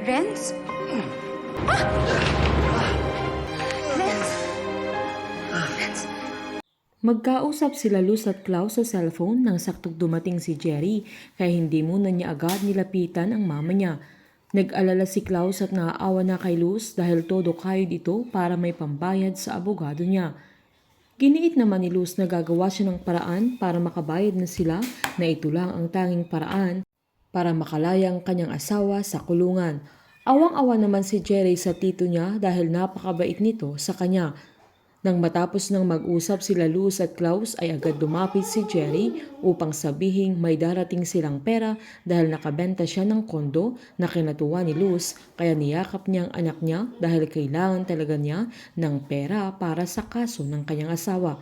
Renz? Renz? Renz? Magkausap sila Luz at Klaus sa cellphone nang saktong dumating si Jerry kaya hindi muna niya agad nilapitan ang mama niya. Nag-alala si Klaus at naaawa na kay Luz dahil todo kayod ito para may pambayad sa abogado niya. Giniit naman ni Luz na gagawa siya ng paraan para makabayad na sila na ito lang ang tanging paraan para makalaya ang kanyang asawa sa kulungan. Awang-awa naman si Jerry sa tito niya dahil napakabait nito sa kanya. Nang matapos ng mag-usap sila Luz at Klaus ay agad dumapit si Jerry upang sabihing may darating silang pera dahil nakabenta siya ng kondo na kinatuwa ni Luz kaya niyakap niya ang anak niya dahil kailangan talaga niya ng pera para sa kaso ng kanyang asawa.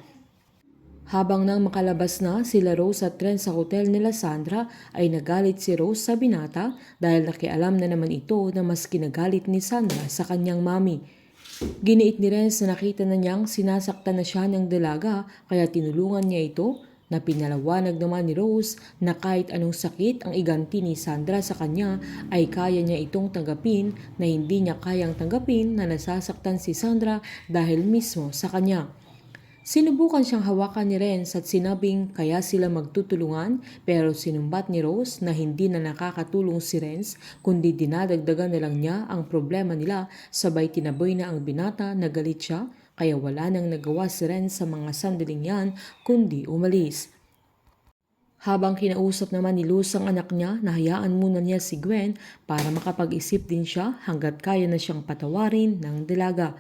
Habang nang makalabas na sila Rose at Trent sa hotel nila Sandra ay nagalit si Rose sa binata dahil nakialam na naman ito na mas kinagalit ni Sandra sa kanyang mami. Giniit ni Renz na nakita na niyang sinasaktan na siya ng dalaga kaya tinulungan niya ito na pinalawanag naman ni Rose na kahit anong sakit ang iganti ni Sandra sa kanya ay kaya niya itong tanggapin na hindi niya kayang tanggapin na nasasaktan si Sandra dahil mismo sa kanya. Sinubukan siyang hawakan ni Renz at sinabing kaya sila magtutulungan pero sinumbat ni Rose na hindi na nakakatulong si Renz kundi dinadagdagan na lang niya ang problema nila sabay tinaboy na ang binata na galit siya kaya wala nang nagawa si Renz sa mga sandaling yan kundi umalis. Habang kinausap naman ni Luz ang anak niya, nahayaan muna niya si Gwen para makapag-isip din siya hanggat kaya na siyang patawarin ng dalaga.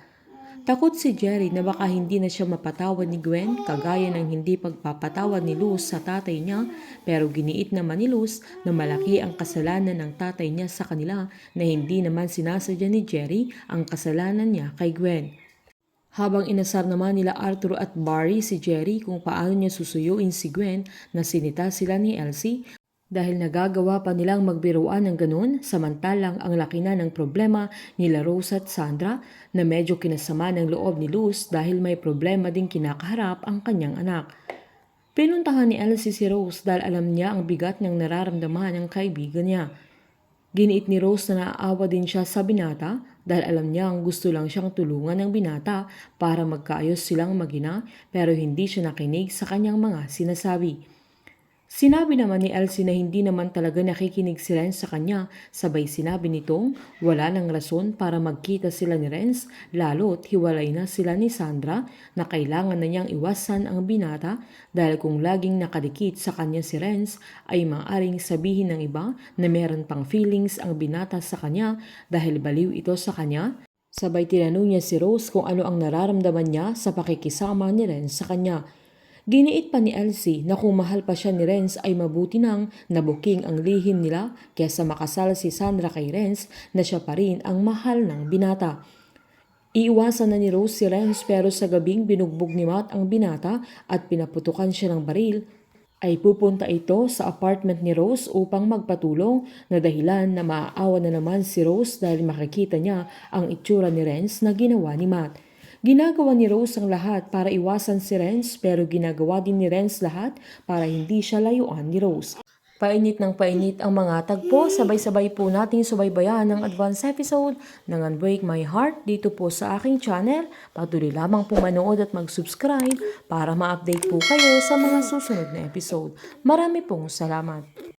Takot si Jerry na baka hindi na siya mapatawad ni Gwen kagaya ng hindi pagpapatawad ni Luz sa tatay niya pero giniit naman ni Luz na malaki ang kasalanan ng tatay niya sa kanila na hindi naman sinasadya ni Jerry ang kasalanan niya kay Gwen. Habang inasar naman nila Arthur at Barry si Jerry kung paano niya susuyuin si Gwen na sinita sila ni Elsie dahil nagagawa pa nilang magbiruan ng ganun samantalang ang laki na ng problema nila Rose at Sandra na medyo kinasama ng loob ni Luz dahil may problema ding kinakaharap ang kanyang anak. Pinuntahan ni Elsie si Rose dahil alam niya ang bigat ng nararamdaman ng kaibigan niya. Giniit ni Rose na naaawa din siya sa binata dahil alam niya ang gusto lang siyang tulungan ng binata para magkaayos silang magina pero hindi siya nakinig sa kanyang mga sinasabi. Sinabi naman ni Elsie na hindi naman talaga nakikinig si Renz sa kanya, sabay sinabi nitong wala nang rason para magkita sila ni Renz lalo't hiwalay na sila ni Sandra na kailangan na niyang iwasan ang binata dahil kung laging nakadikit sa kanya si Renz ay maaaring sabihin ng iba na meron pang feelings ang binata sa kanya dahil baliw ito sa kanya. Sabay tinanong niya si Rose kung ano ang nararamdaman niya sa pakikisama ni Renz sa kanya. Giniit pa ni Elsie na kung mahal pa siya ni Renz ay mabuti nang nabuking ang lihim nila kaysa makasal si Sandra kay Renz na siya pa rin ang mahal ng binata. Iiwasan na ni Rose si Renz pero sa gabing binugbog ni Matt ang binata at pinaputukan siya ng baril ay pupunta ito sa apartment ni Rose upang magpatulong na dahilan na maaawa na naman si Rose dahil makikita niya ang itsura ni Renz na ginawa ni Matt. Ginagawa ni Rose ang lahat para iwasan si Renz pero ginagawa din ni Renz lahat para hindi siya layuan ni Rose. Painit ng painit ang mga tagpo, sabay-sabay po nating subaybayan ang advance episode ng Unbreak My Heart dito po sa aking channel. Patuloy lamang po manood at mag-subscribe para ma-update po kayo sa mga susunod na episode. Marami pong salamat.